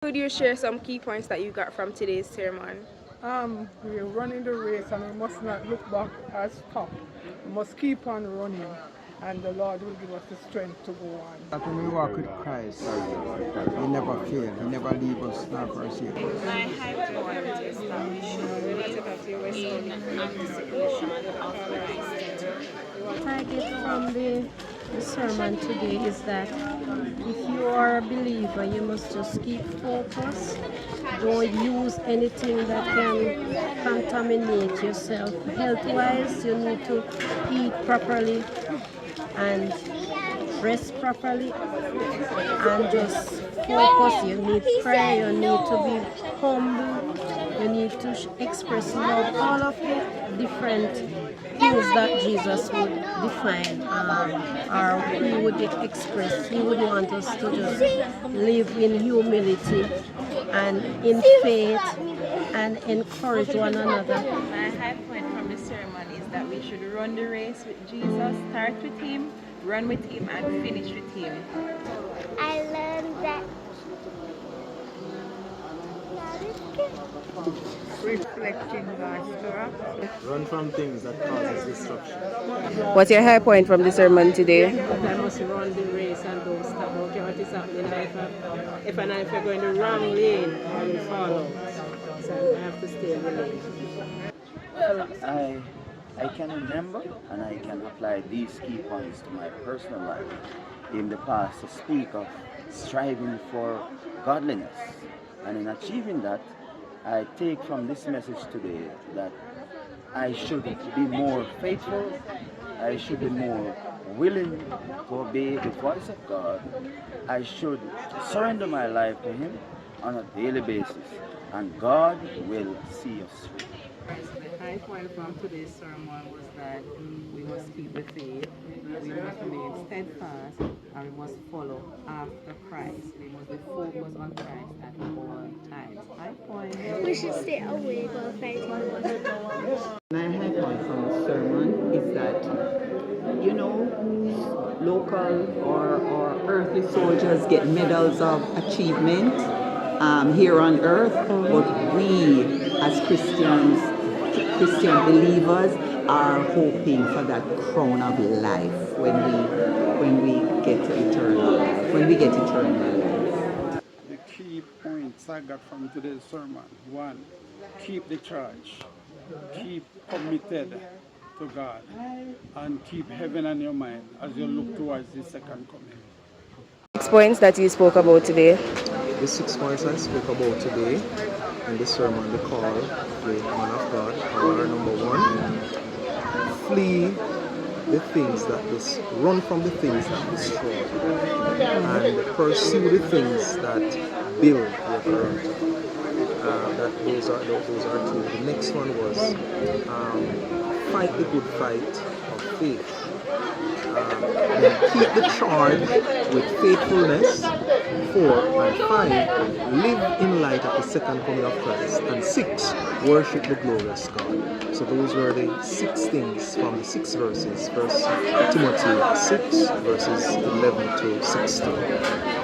Could you share some key points that you got from today's sermon? We're running the race and we must not look back or stop. We must keep on running and the Lord will give us the strength to go on. That when we walk with Christ, He never fail, He never leave us nor forsake us. My high point is that we should live in anticipation of Christ. What I get from the sermon today is that if you are a believer, you must just keep focused. Don't use anything that can contaminate yourself. Health-wise, you need to eat properly and rest properly and just focus. You need prayer, you need to be humble, you need to express love, all of the different things that Jesus would define or He would express. He would want us to just live in humility and in faith and encourage one another. My high point from the sermon is that we should run the race with Jesus, start with Him, run with Him, and finish with Him. I learned that Reflecting God's character. Run from things that causes destruction. What's your high point from the sermon today? I must run the race and don't stop. I don't care what is happening. If I'm going the wrong lane, I will follow. So I have to stay in the lane. Well, I can remember and I can apply these key points to my personal life in the past to speak of striving for godliness. And in achieving that, I take from this message today that I should be more faithful, I should be more willing to obey the voice of God, I should surrender my life to Him on a daily basis, and God will see us through. The high point from today's sermon was that we must keep the faith, we must remain steadfast, and we must follow after Christ. We must be focused on Christ at all times. High point. we should stay away while fighting wars. My high point from the sermon is that, local or earthly soldiers get medals of achievement here on earth, but we as Christian believers are hoping for that crown of life when we get eternal life, when we get eternal life. The key points I got from today's sermon: 1, keep the charge, keep committed to God, and keep heaven on your mind as you look towards the second coming. 6 points that you spoke about today. The 6 points I spoke about today in the sermon, the call, the man of God, are: number 1, flee the things that run from the things that destroy, and pursue the things that build your character. Those are 2. The next one was fight the good fight of faith. Then keep the charge with faithfulness. 4 and 5, live in light of the second coming of Christ. And 6, worship the glorious God. So those were the 6 things from the 6 verses. 1 Timothy 6 verses 11 to 16.